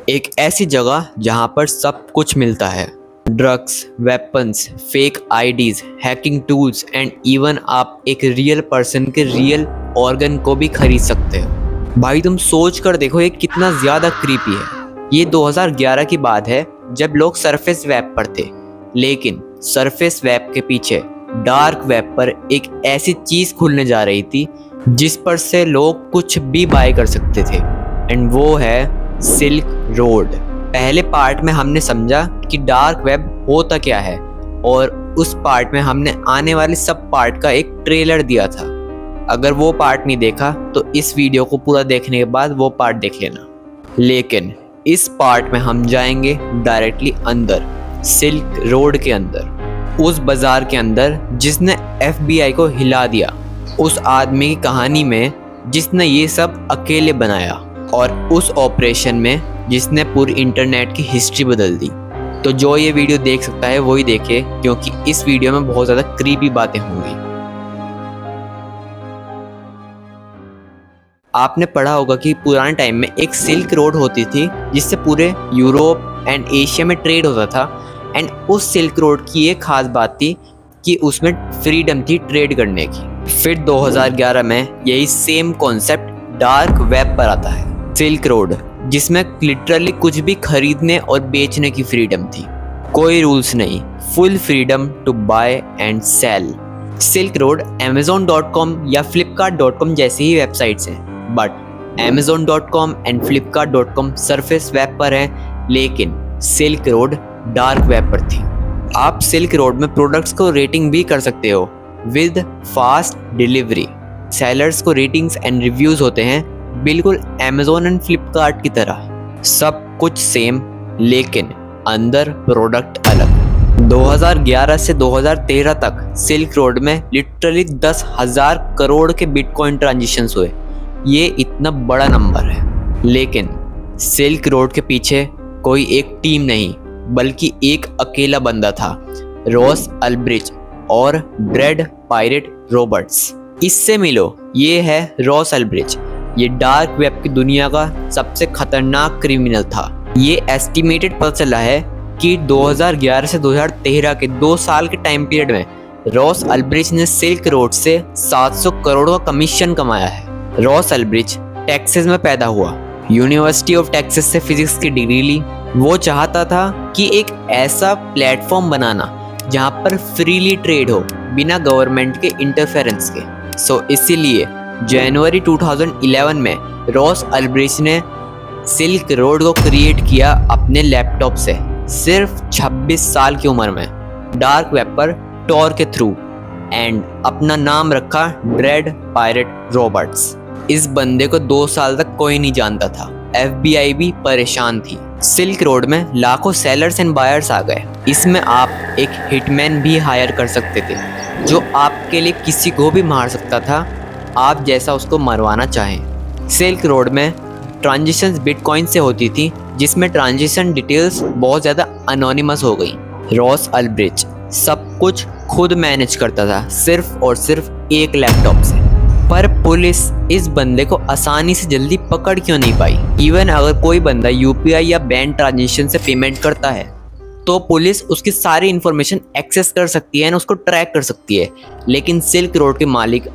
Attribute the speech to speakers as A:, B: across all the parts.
A: एक ऐसी जगह जहां पर सब कुछ मिलता है। Drugs, weapons, fake IDs, hacking tools and even आप एक रियल पर्सन के रियल ऑर्गन को भी खरीद सकते हो। भाई तुम सोच कर देखो ये कितना ज़्यादा क्रीपी है। ये 2011 की बात है जब लोग सरफेस वेब पर थे, लेकिन सरफेस वेब के पीछे डार्क वेब पर एक ऐसी चीज़ खुलने जा रही थी जिस पर से लोग कुछ भी बाय कर सकते थे, एंड वो है सिल्क रोड। पहले पार्ट में हमने समझा कि डार्क वेब होता क्या है, और उस पार्ट में हमने आने वाले सब पार्ट का एक ट्रेलर दिया था। अगर वो पार्ट नहीं देखा तो इस वीडियो को पूरा देखने के बाद वो पार्ट देख लेना। लेकिन इस पार्ट में हम जाएंगे डायरेक्टली अंदर, सिल्क रोड के अंदर, उस बाजार के अंदर जिसने FBI को हिला दिया, उस आदमी की कहानी में जिसने ये सब अकेले बनाया, और उस ऑपरेशन में जिसने पूरी इंटरनेट की हिस्ट्री बदल दी। तो जो ये वीडियो देख सकता है वही देखे, क्योंकि इस वीडियो में बहुत ज़्यादा क्रीपी बातें होंगी। आपने पढ़ा होगा कि पुराने टाइम में एक सिल्क रोड होती थी जिससे पूरे यूरोप एंड एशिया में ट्रेड होता था, एंड उस सिल्क रोड की एक खास बात थी कि उसमें फ्रीडम थी ट्रेड करने की। फिर 2011 में यही सेम कॉन्सेप्ट डार्क वेब पर आता है, सिल्क रोड, जिसमें लिटरली कुछ भी खरीदने और बेचने की फ्रीडम थी। कोई रूल्स नहीं, full freedom to buy and sell. Silk road Amazon.com या Flipkart.com जैसी ही वेबसाइट्स हैं, but Amazon.com and Flipkart.com surface web पर है, लेकिन सिल्क रोड डार्क वेब पर थी। आप सिल्क रोड में प्रोडक्ट्स को रेटिंग भी कर सकते हो विद फास्ट डिलीवरी। सेलर्स को रेटिंग्स एंड रिव्यूज होते हैं बिल्कुल Amazon एंड Flipkart की तरह। सब कुछ सेम, लेकिन अंदर प्रोडक्ट अलग। 2011 से 2013 तक सिल्क रोड में लिटरली 10,000 करोड़ के बिटकॉइन ट्रांजिशंस हुए। ये इतना बड़ा नंबर है, लेकिन सिल्क रोड के पीछे कोई एक टीम नहीं, बल्कि एक अकेला बंदा था, रॉस अल्ब्रिच और ड्रेड पायरेट रॉबर्ट्स। इससे मिलो, ये है रॉस अल्ब्रिच। ये डार्क वेब की दुनिया का सबसे खतरनाक क्रिमिनल था। ये एस्टिमेटेड पता चला है कि 2011 से 2013 के 2 साल के टाइम पीरियड में रॉस अल्ब्रिच ने सिल्क रोड से 700 करोड़ का कमीशन कमाया है। रॉस अल्ब्रिच टेक्सास में पैदा हुआ, यूनिवर्सिटी ऑफ टेक्सास से फिजिक्स की डिग्री ली। वो चाहता था कि एक ऐसा प्लेटफॉर्म बनाना जहाँ पर फ्रीली ट्रेड हो बिना गवर्नमेंट के इंटरफेरेंस के। सो इसीलिए जनवरी 2011 में रॉस अल्ब्रिच ने सिल्क रोड को क्रिएट किया अपने लैपटॉप से, सिर्फ 26 साल की उम्र में, डार्क वेब पर टॉर के थ्रू, एंड अपना नाम रखा ड्रेड पायरेट रॉबर्ट्स। इस बंदे को 2 साल तक कोई नहीं जानता था, FBI भी परेशान थी। सिल्क रोड में लाखों सेलर्स एंड बायर्स आ गए। इसमें आप एक हिटमैन भी हायर कर सकते थे जो आपके लिए किसी को भी मार सकता था, आप जैसा उसको मरवाना चाहें। सिल्क रोड में ट्रांजिशंस बिटकॉइन से होती थी, जिसमें ट्रांजिशन डिटेल्स बहुत ज़्यादा अनोनिमस हो गई। रॉस अल्ब्रिच सब कुछ खुद मैनेज करता था, सिर्फ और सिर्फ एक लैपटॉप से। पर पुलिस इस बंदे को आसानी से जल्दी पकड़ क्यों नहीं पाई? इवन अगर कोई बंदा UPI या बैंक ट्रांजेक्शन से पेमेंट करता है तो पुलिस उसकी सारी इन्फॉर्मेशन एक्सेस कर सकती है और उसको ट्रैक कर सकती है, लेकिन सिल्क रोड के मालिक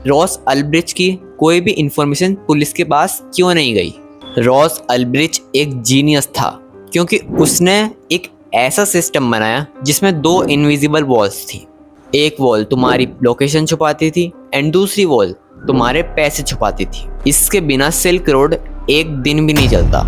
A: रॉस अल्ब्रिच की कोई भी इंफॉर्मेशन पुलिस के पास क्यों नहीं गई? रॉस अल्ब्रिच एक जीनियस था, क्योंकि उसने एक ऐसा सिस्टम बनाया जिसमें 2 इनविजिबल वॉल्स थी। एक वॉल तुम्हारी लोकेशन छुपाती थी एंड दूसरी वॉल तुम्हारे पैसे छुपाती थी। इसके बिना सिल्क रोड एक दिन भी नहीं चलता।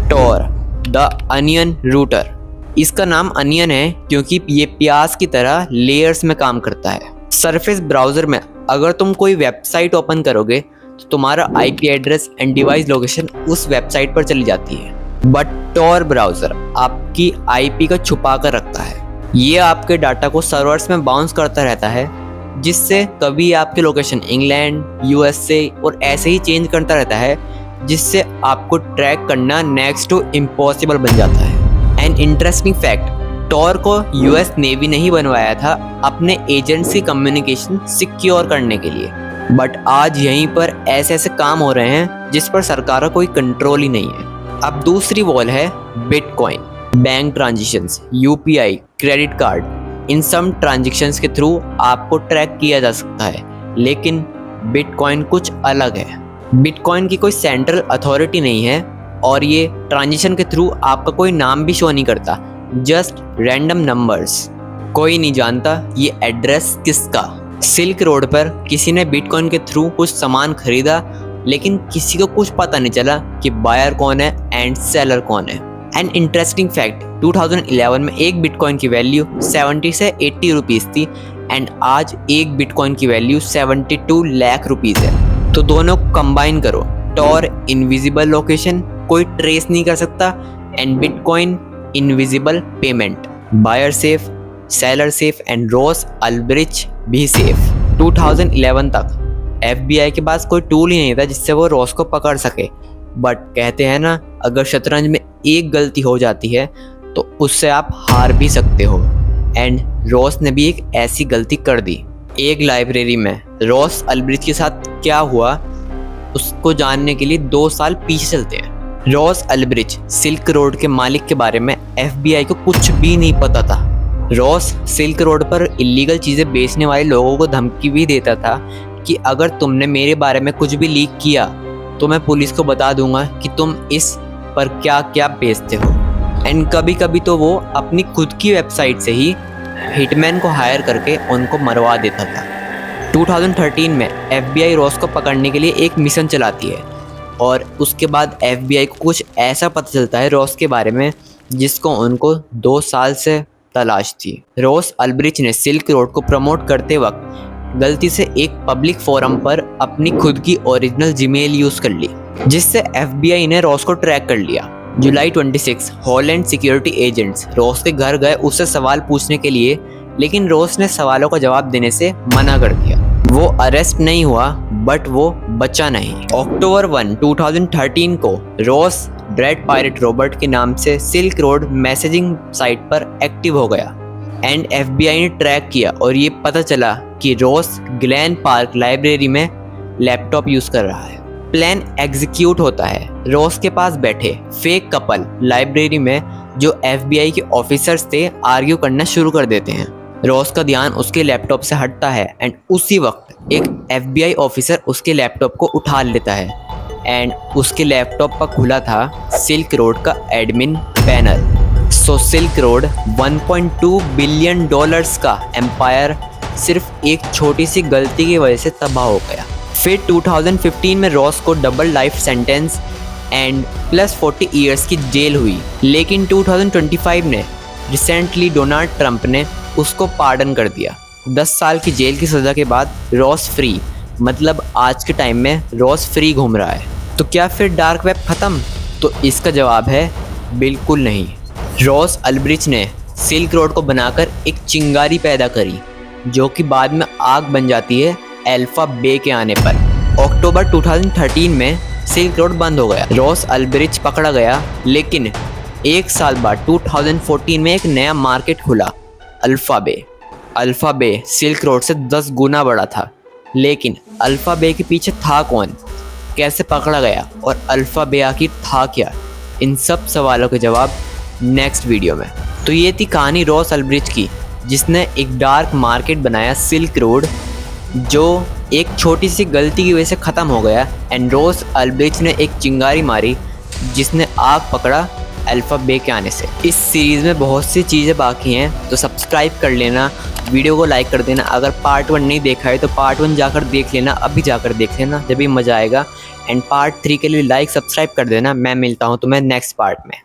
A: टॉर द अनियन रूटर, इसका नाम अनियन है क्योंकि ये प्याज की तरह लेयर्स में काम करता है। सरफेस ब्राउज़र में अगर तुम कोई वेबसाइट ओपन करोगे तो तुम्हारा IP address and device location उस वेबसाइट पर चली जाती है, बट टॉर ब्राउज़र आपकी IP को छुपा कर रखता है। ये आपके डाटा को सर्वर्स में बाउंस करता रहता है, जिससे कभी आपकी लोकेशन इंग्लैंड, USA और ऐसे ही चेंज करता रहता है, जिससे आपको ट्रैक करना नेक्स्ट टू इम्पॉसिबल बन जाता है। एन इंटरेस्टिंग फैक्ट, टॉर को US नेवी नहीं बनवाया था अपने एजेंट्स की कम्युनिकेशन सिक्योर करने के लिए, बट आज यहीं पर ऐसे ऐसे काम हो रहे हैं जिस पर सरकार का कोई कंट्रोल ही नहीं है। अब दूसरी वॉल है bitcoin. Bank transitions, UPI, credit card, इन सब ट्रांजेक्शन्स के थ्रू आपको ट्रैक किया जा सकता है, लेकिन बिटकॉइन कुछ अलग है। बिटकॉइन की कोई सेंट्रल अथॉरिटी नहीं है और ये ट्रांजिशन के थ्रू आपका कोई नाम भी शो नहीं करता, जस्ट रैंडम नंबर्स। कोई नहीं जानता ये एड्रेस किसका। सिल्क रोड पर किसी ने बिटकॉइन के थ्रू कुछ सामान खरीदा, लेकिन किसी को कुछ पता नहीं चला कि बायर कौन है एंड सेलर कौन है। एन इंटरेस्टिंग फैक्ट, 2011 में एक बिटकॉइन की वैल्यू 70 से 80 रुपीज़ थी एंड आज एक बिटकॉइन की वैल्यू 72 लाख रुपीज़ है। तो दोनों कंबाइन करो, टॉर इनविजिबल लोकेशन, कोई ट्रेस नहीं कर सकता, and bitcoin invisible payment. Buyer safe, seller safe and Ross Ulbricht भी सेफ। 2011 तक FBI के पास कोई टूल ही नहीं था जिससे वो रॉस को पकड़ सके, बट कहते हैं ना, अगर शतरंज में एक गलती हो जाती है तो उससे आप हार भी सकते हो, एंड रॉस ने भी एक ऐसी गलती कर दी। एक लाइब्रेरी में रॉस अल्ब्रिच के साथ क्या हुआ उसको जानने के लिए 2 साल पीछे चलते हैं। रॉस अल्ब्रिच सिल्क रोड के मालिक के बारे में FBI को कुछ भी नहीं पता था। रॉस सिल्क रोड पर इलीगल चीज़ें बेचने वाले लोगों को धमकी भी देता था कि अगर तुमने मेरे बारे में कुछ भी लीक किया तो मैं पुलिस को बता दूंगा कि तुम इस पर क्या क्या बेचते हो। एंड कभी कभी तो वो अपनी खुद की वेबसाइट से ही हिटमैन को हायर करके उनको मरवा देता था। 2013 में FBI रॉस को पकड़ने के लिए एक मिशन चलाती है और उसके बाद FBI को कुछ ऐसा पता चलता है रॉस के बारे में जिसको उनको 2 साल से तलाश थी। रॉस अल्ब्रिच ने सिल्क रोड को प्रमोट करते वक्त गलती से एक पब्लिक फोरम पर अपनी खुद की ओरिजिनल जीमेल यूज़ कर ली, जिससे FBI ने रॉस को ट्रैक कर लिया। जुलाई 26 हॉलैंड सिक्योरिटी एजेंट्स रॉस के घर गए उससे सवाल पूछने के लिए, लेकिन रॉस ने सवालों का जवाब देने से मना कर दिया। वो अरेस्ट नहीं हुआ बट वो बचा नहीं। अक्टूबर 1, 2013 को रॉस ड्रेड पायरेट रॉबर्ट के नाम से सिल्क रोड मैसेजिंग साइट पर एक्टिव हो गया एंड FBI ने ट्रैक किया और ये पता चला कि रॉस ग्लेन पार्क लाइब्रेरी में लैपटॉप यूज़ कर रहा है। प्लान एग्जीक्यूट होता है। रॉस के पास बैठे फेक कपल लाइब्रेरी में जो FBI के ऑफिसर्स थे आर्ग्यू करना शुरू कर देते हैं। रॉस का ध्यान उसके लैपटॉप से हटता है एंड उसी वक्त एक FBI ऑफिसर उसके लैपटॉप को उठा लेता है एंड उसके लैपटॉप पर खुला था सिल्क रोड का एडमिन पैनल। सो सिल्क रोड 1.2 बिलियन डॉलर्स का एम्पायर सिर्फ एक छोटी सी गलती की वजह से तबाह हो गया। फिर 2015 में रॉस को double life sentence and plus 40 years की जेल हुई, लेकिन 2025 में रिसेंटली डोनाल्ड ट्रंप ने उसको पार्डन कर दिया। 10 साल की जेल की सज़ा के बाद रॉस फ्री, मतलब आज के टाइम में रॉस फ्री घूम रहा है। तो क्या फिर डार्क वेब ख़त्म? तो इसका जवाब है बिल्कुल नहीं। रॉस अल्ब्रिच ने सिल्क रोड को बनाकर एक चिंगारी पैदा करी जो कि बाद में आग बन जाती है अल्फा बे के आने पर। अक्टूबर 2013 में सिल्क रोड बंद हो गया, रॉस अल्ब्रिच पकड़ा गया, लेकिन एक साल बाद 2014 में एक नया मार्केट खुला, अल्फा बे। अल्फा बे सिल्क रोड से 10 गुना बड़ा था, लेकिन अल्फा बे के पीछे था कौन, कैसे पकड़ा गया और अल्फा बे आखिर था क्या? इन सब सवालों के जवाब नेक्स्ट वीडियो में। तो ये थी कहानी रॉस अल्ब्रिच की, जिसने एक डार्क मार्केट बनाया सिल्क रोड, जो एक छोटी सी गलती की वजह से ख़त्म हो गया। एंड रॉस अल्ब्रिच ने एक चिंगारी मारी जिसने आग पकड़ा अल्फा बे के आने से। इस सीरीज़ में बहुत सी चीज़ें बाकी हैं, तो सब्सक्राइब कर लेना, वीडियो को लाइक कर देना। अगर पार्ट 1 नहीं देखा है तो पार्ट 1 जाकर देख लेना, अभी जाकर देख लेना, जब भी मज़ा आएगा। एंड पार्ट 3 के लिए लाइक सब्सक्राइब कर देना। मैं मिलता हूँ तुम्हें नेक्स्ट पार्ट में।